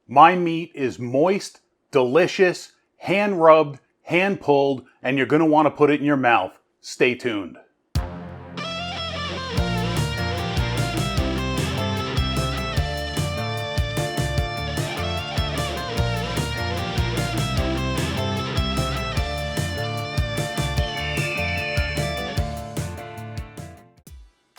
My meat is moist, delicious, hand rubbed, hand pulled, and you're gonna wanna put it in your mouth. Stay tuned.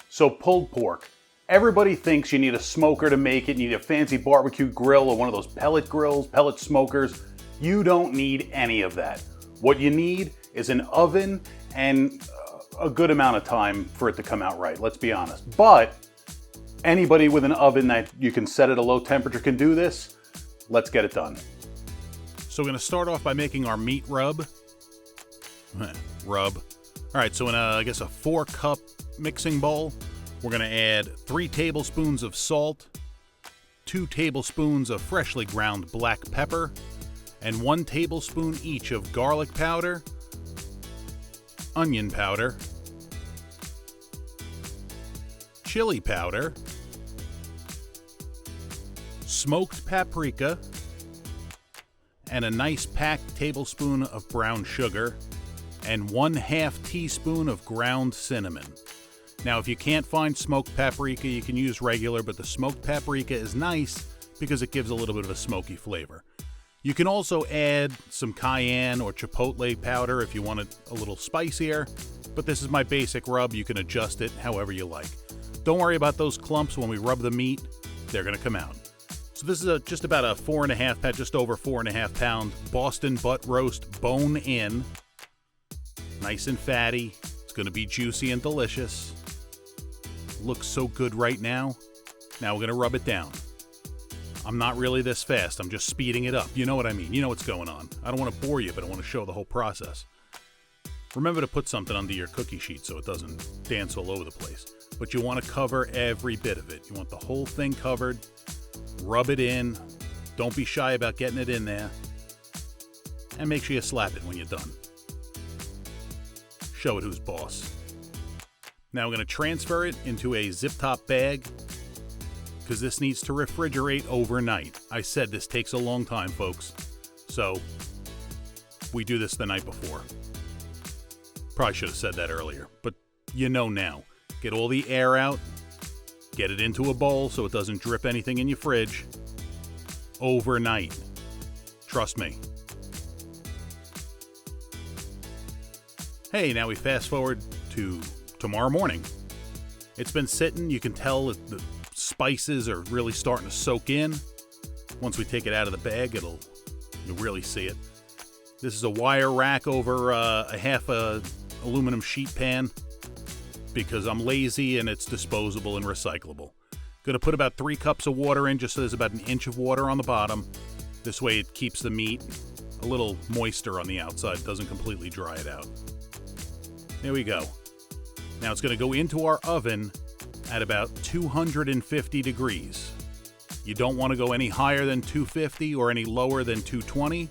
So pulled pork. Everybody thinks you need a smoker to make it, you need a fancy barbecue grill or one of those pellet grills, pellet smokers. You don't need any of that. What you need is an oven and a good amount of time for it to come out right, let's be honest. But anybody with an oven that you can set at a low temperature can do this. Let's get it done. So we're gonna start off by making our meat rub. All right, so in I guess a 4-cup mixing bowl, we're gonna add 3 tablespoons of salt, 2 tablespoons of freshly ground black pepper, and 1 tablespoon each of garlic powder, onion powder, chili powder, smoked paprika, and a nice packed tablespoon of brown sugar, and 1/2 teaspoon of ground cinnamon. Now, if you can't find smoked paprika, you can use regular, but the smoked paprika is nice because it gives a little bit of a smoky flavor. You can also add some cayenne or chipotle powder if you want it a little spicier, but this is my basic rub. You can adjust it however you like. Don't worry about those clumps when we rub the meat. They're going to come out. So this is just about a 4.5 pound, just over 4.5 pound Boston butt roast, bone in. Nice and fatty. It's going to be juicy and delicious. Looks so good right now. Now we're going to rub it down. I'm not really this fast. I'm just speeding it up. You know what I mean. You know what's going on. I don't want to bore you, but I want to show the whole process. Remember to put something under your cookie sheet so it doesn't dance all over the place. But you want to cover every bit of it. You want the whole thing covered. Rub it in. Don't be shy about getting it in there. And make sure you slap it when you're done. Show it who's boss. Now we're going to transfer it into a zip-top bag because this needs to refrigerate overnight. I said this takes a long time, folks. So we do this the night before. Probably should have said that earlier, but you know now. Get all the air out. Get it into a bowl so it doesn't drip anything in your fridge. Overnight. Trust me. Hey, now we fast forward to tomorrow morning. It's been sitting. You can tell that the spices are really starting to soak in. Once we take it out of the bag, you'll really see it. This is a wire rack over a half aluminum sheet pan because I'm lazy and it's disposable and recyclable. Gonna put about 3 cups of water in just so there's about 1 inch of water on the bottom. This way it keeps the meat a little moister on the outside, doesn't completely dry it out. There we go. Now it's going to go into our oven at about 250 degrees. You don't want to go any higher than 250 or any lower than 220.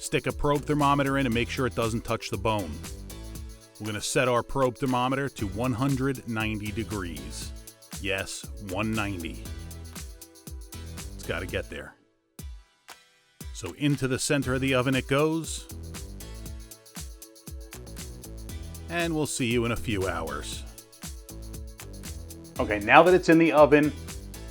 Stick a probe thermometer in and make sure it doesn't touch the bone. We're going to set our probe thermometer to 190 degrees. Yes, 190. It's got to get there. So into the center of the oven it goes. And we'll see you in a few hours. Okay, now that it's in the oven,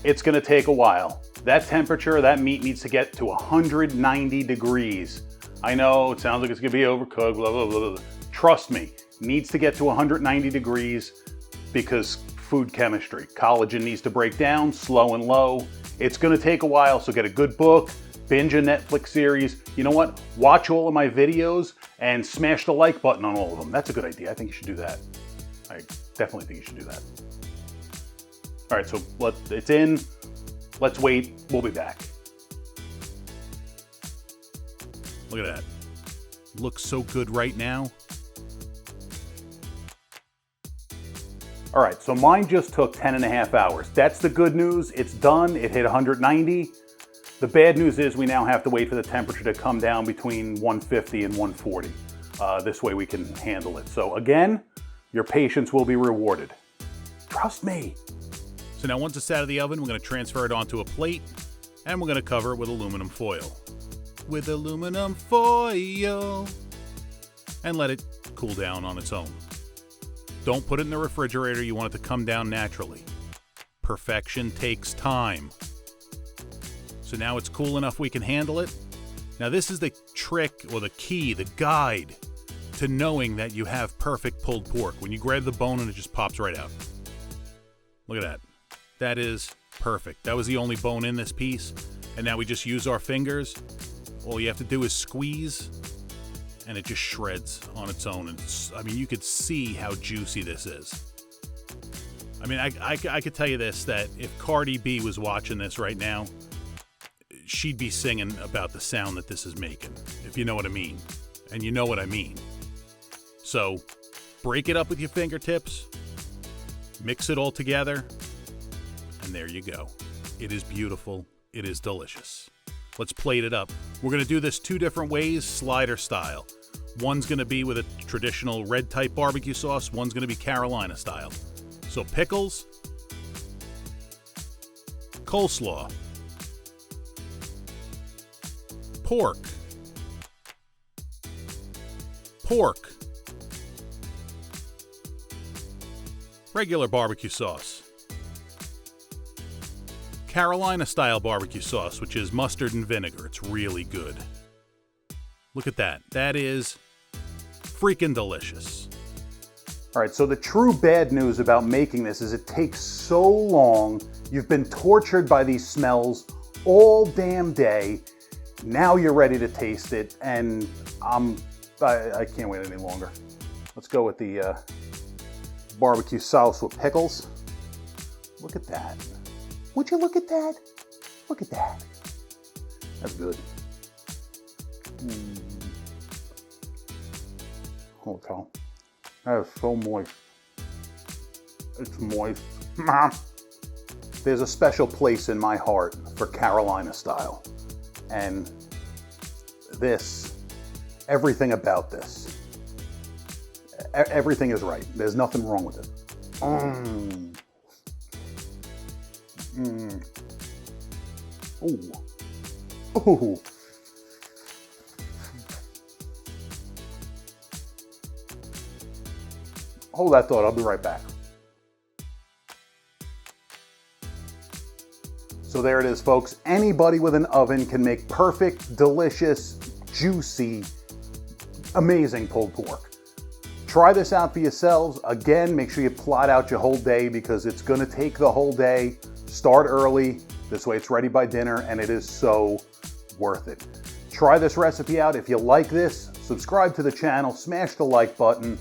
it's gonna take a while. That temperature, that meat needs to get to 190 degrees. I know, it sounds like it's gonna be overcooked, blah, blah, blah, blah. Trust me, needs to get to 190 degrees because food chemistry. Collagen needs to break down, slow and low. It's gonna take a while, so get a good book, binge a Netflix series. You know what? Watch all of my videos and smash the like button on all of them. That's a good idea. I think you should do that. I definitely think you should do that. All right, so it's in. Let's wait. We'll be back. Look at that. Looks so good right now. All right, so mine just took 10.5 hours. That's the good news. It's done. It hit 190. The bad news is we now have to wait for the temperature to come down between 150 and 140. This way we can handle it. So again, your patience will be rewarded. Trust me. So now once it's out of the oven, we're going to transfer it onto a plate. And we're going to cover it with aluminum foil. With aluminum foil. And let it cool down on its own. Don't put it in the refrigerator. You want it to come down naturally. Perfection takes time. So now it's cool enough we can handle it. Now this is the trick, or the key, the guide to knowing that you have perfect pulled pork. When you grab the bone and it just pops right out. Look at that. That is perfect. That was the only bone in this piece. And now we just use our fingers. All you have to do is squeeze and it just shreds on its own. And I mean, you could see how juicy this is. I mean, I could tell you this, that if Cardi B was watching this right now, she'd be singing about the sound that this is making, if you know what I mean. And you know what I mean. So, break it up with your fingertips, mix it all together, and there you go. It is beautiful. It is delicious. Let's plate it up. We're going to do this 2 different ways, slider style. One's going to be with a traditional red type barbecue sauce. One's going to be Carolina style. So pickles, coleslaw, pork, regular barbecue sauce, Carolina style barbecue sauce, which is mustard and vinegar. It's really good. Look at that. That is freaking delicious. All right, so the true bad news about making this is it takes so long. You've been tortured by these smells all damn day. Now you're ready to taste it, and I can't wait any longer. Let's go with the barbecue sauce with pickles. Look at that. Would you look at that? Look at that. That's good. Holy cow. That is so moist. It's moist. There's a special place in my heart for Carolina style. And this, everything about this, everything is right. There's nothing wrong with it. Ooh. Ooh. Hold that thought, I'll be right back. So there it is, folks. Anybody with an oven can make perfect, delicious, juicy, amazing pulled pork. Try this out for yourselves. Again, make sure you plot out your whole day because it's gonna take the whole day. Start early, this way it's ready by dinner, and it is so worth it. Try this recipe out. If you like this, subscribe to the channel, smash the like button,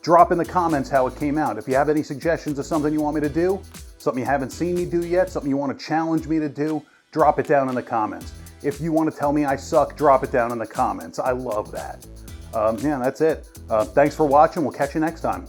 drop in the comments how it came out. If you have any suggestions of something you want me to do, something you haven't seen me do yet, something you want to challenge me to do, drop it down in the comments. If you want to tell me I suck, drop it down in the comments. I love that. Yeah, that's it. Thanks for watching. We'll catch you next time.